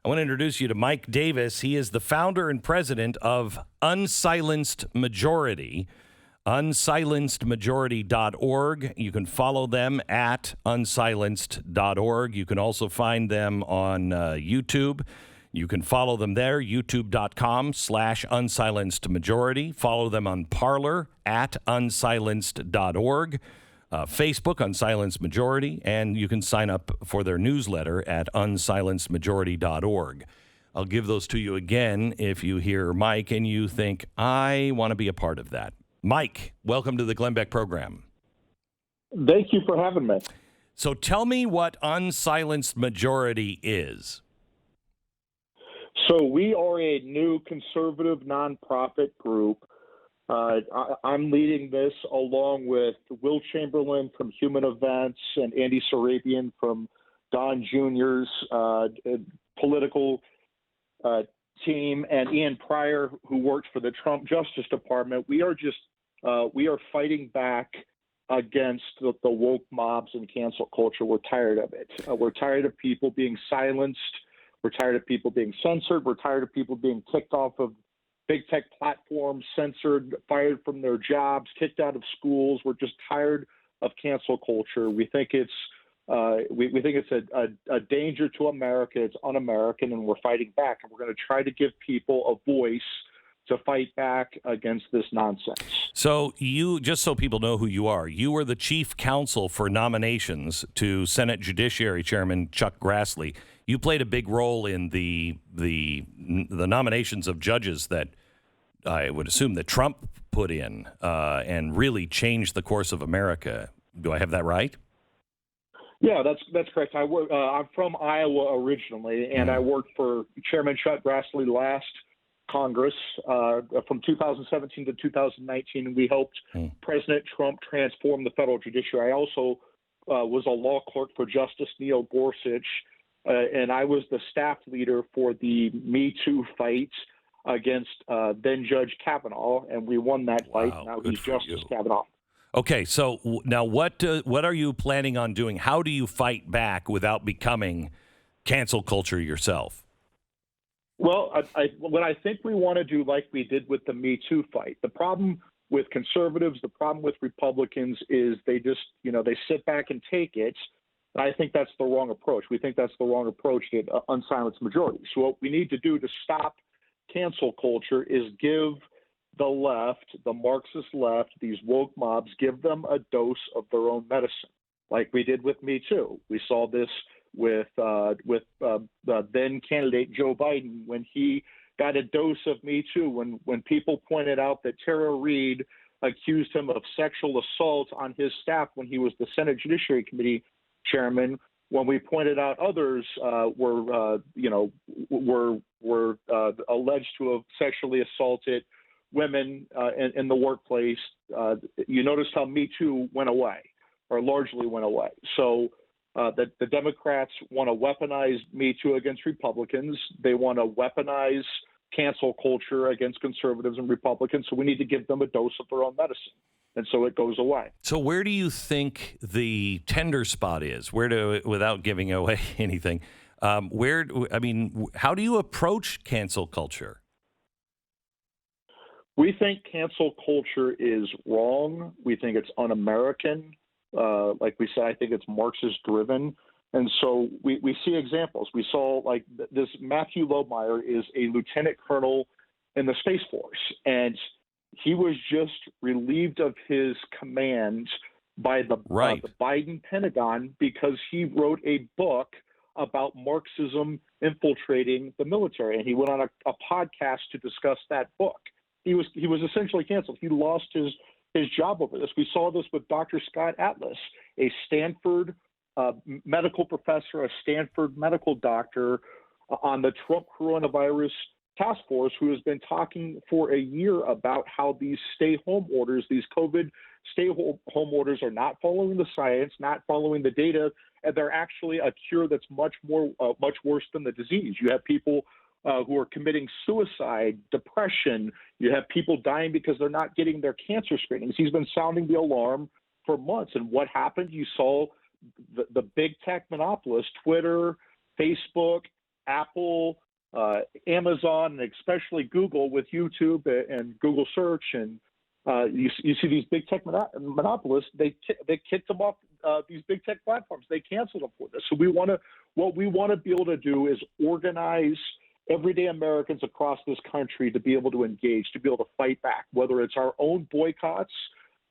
I want to introduce you to Mike Davis. He is the founder and president of Unsilenced Majority, unsilencedmajority.org. You can follow them at unsilenced.org. You can also find them on YouTube. You can follow them there, youtube.com/unsilencedmajority. Follow them on Parler at unsilenced.org. Facebook, Unsilenced Majority, and you can sign up for their newsletter at unsilencedmajority.org. I'll give those to you again if you hear Mike and you think, I want to be a part of that. Mike, welcome to the Glenn Beck program. Thank you for having me. So tell me what Unsilenced Majority is. So we are a new conservative nonprofit group. I'm leading this along with Will Chamberlain from Human Events and Andy Sarabian from Don Jr.'s political team, and Ian Pryor, who works for the Trump Justice Department. We are fighting back against the woke mobs and cancel culture. We're tired of it. We're tired of people being silenced. We're tired of people being censored. We're tired of people being kicked off of big tech platforms, censored, fired from their jobs, kicked out of schools. We're just tired of cancel culture. We think it's we think it's a danger to America. It's un-American, and we're fighting back. And we're going to try to give people a voice to fight back against this nonsense. So you, just so people know who you are the chief counsel for nominations to Senate Judiciary Chairman Chuck Grassley. You played a big role in the nominations of judges that I would assume that Trump put in and really changed the course of America. Do I have that right? Yeah, that's correct. I'm from Iowa originally, and I worked for Chairman Chuck Grassley last Congress from 2017 to 2019, and we helped President Trump transform the federal judiciary. I also was a law clerk for Justice Neil Gorsuch, and I was the staff leader for the Me Too fight against then Judge Kavanaugh, and we won that fight. Wow, now he's Justice Kavanaugh. Okay, so now what are you planning on doing? How do you fight back without becoming cancel culture yourself? Well, what I think we want to do, like we did with the Me Too fight, the problem with conservatives, the problem with Republicans is they just, they sit back and take it. And I think that's the wrong approach. We think that's the wrong approach to Unsilenced Majority. So what we need to do to stop cancel culture is give the left, the Marxist left, these woke mobs, give them a dose of their own medicine, like we did with Me Too. We saw this with the then candidate Joe Biden when he got a dose of Me Too, when people pointed out that Tara Reade accused him of sexual assault on his staff when he was the Senate Judiciary Committee chairman, when we pointed out others were alleged to have sexually assaulted women in the workplace. You noticed how Me Too went away, or largely went away. So that the Democrats want to weaponize Me Too against Republicans. They want to weaponize cancel culture against conservatives and Republicans. So we need to give them a dose of their own medicine. And so it goes away. So where do you think the tender spot is? Without giving away anything, how do you approach cancel culture? We think cancel culture is wrong. We think it's un-American. Like we said, I think it's Marxist driven. And so we see examples. We saw like this Matthew Lohmeyer is a lieutenant colonel in the Space Force, and he was just relieved of his command by the Biden Pentagon because he wrote a book about Marxism infiltrating the military. And he went on a podcast to discuss that book. He was essentially canceled. He lost his job over this. We saw this with Dr. Scott Atlas, a Stanford medical professor, a Stanford medical doctor on the Trump coronavirus task force, who has been talking for a year about how these stay-home orders, these COVID stay-home orders, are not following the science, not following the data, and they're actually a cure that's much worse than the disease. You have people who are committing suicide, depression. You have people dying because they're not getting their cancer screenings. He's been sounding the alarm for months. And what happened? You saw the big tech monopolists, Twitter, Facebook, Apple, Amazon, and especially Google with YouTube and Google Search, and you see these big tech monopolists. They kicked them off these big tech platforms. They canceled them for this. So what we want to be able to do is organize everyday Americans across this country to be able to engage, to be able to fight back, whether it's our own boycotts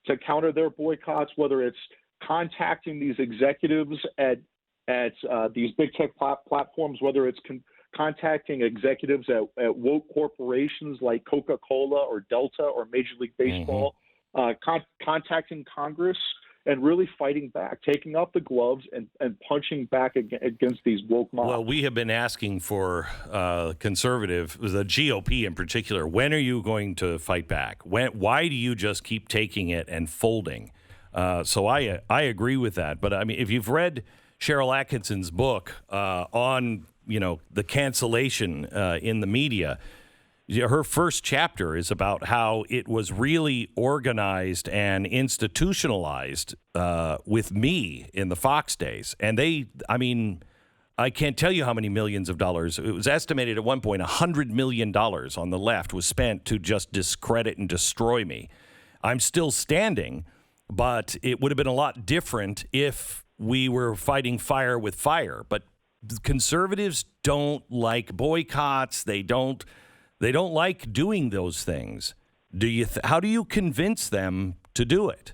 to counter their boycotts, whether it's contacting these executives at these big tech platforms, whether it's contacting executives at woke corporations like Coca-Cola or Delta or Major League Baseball, contacting Congress and really fighting back, taking off the gloves and punching back against these woke mobs. Well, we have been asking for conservative, the GOP in particular, when are you going to fight back? Why do you just keep taking it and folding? So I agree with that. But, I mean, if you've read Cheryl Atkinson's book on, the cancellation in the media, her first chapter is about how it was really organized and institutionalized with me in the Fox days. And I can't tell you how many millions of dollars. It was estimated at one point $100 million on the left was spent to just discredit and destroy me. I'm still standing, but it would have been a lot different if we were fighting fire with fire. But conservatives don't like boycotts. They don't like doing those things. How do you convince them to do it?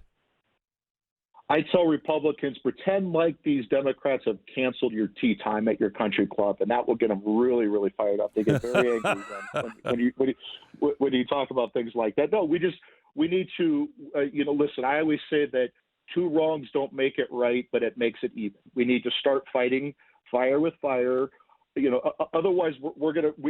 I tell Republicans, pretend like these Democrats have canceled your tea time at your country club, and that will get them really, really fired up. They get very angry when you talk about things like that. No, we need to, listen, I always say that two wrongs don't make it right, but it makes it even. We need to start fighting fire with fire. Otherwise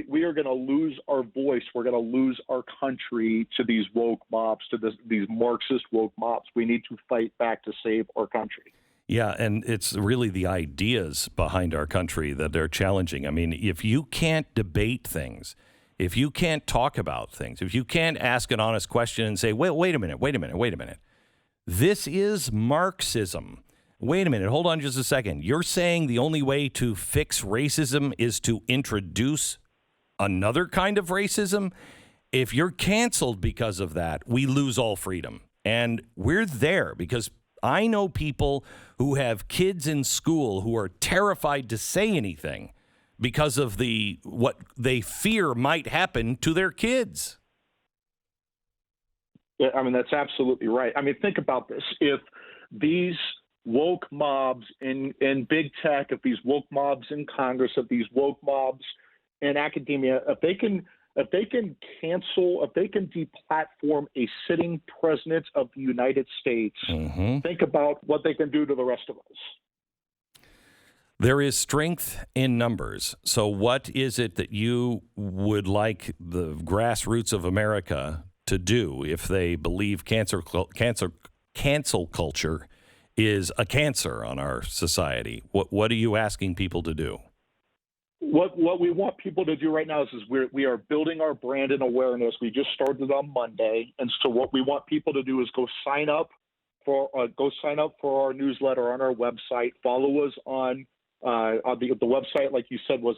we are gonna lose our voice. We're gonna lose our country to these woke mobs, to these Marxist woke mobs. We need to fight back to save our country. Yeah, and it's really the ideas behind our country that they're challenging. I mean, if you can't debate things, if you can't talk about things, if you can't ask an honest question and say, wait a minute. This is Marxism. Wait a minute. Hold on just a second. You're saying the only way to fix racism is to introduce another kind of racism? If you're canceled because of that, we lose all freedom. And we're there because I know people who have kids in school who are terrified to say anything because of what they fear might happen to their kids. Yeah, I mean, that's absolutely right. I mean, think about this. If these woke mobs in big tech, if these woke mobs in Congress, if these woke mobs in academia, if they can cancel, if they can deplatform a sitting president of the United States, think about what they can do to the rest of us. There is strength in numbers. So what is it that you would like the grassroots of America to do if they believe cancel culture is a cancer on our society? What are you asking people to do? What we want people to do right now is we are building our brand and awareness. We just started on Monday, and so what we want people to do is go sign up for our newsletter on our website. Follow us on the website, like you said, was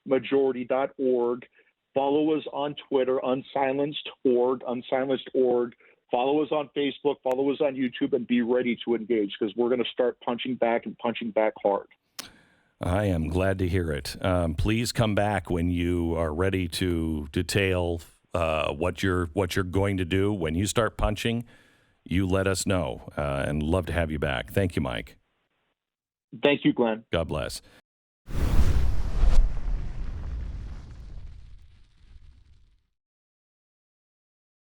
unsilencedmajority.org. Follow us on Twitter, unsilenced.org. Follow us on Facebook, follow us on YouTube, and be ready to engage because we're going to start punching back and punching back hard. I am glad to hear it. Please come back when you are ready to detail what you're going to do. When you start punching, you let us know, and love to have you back. Thank you, Mike. Thank you, Glenn. God bless.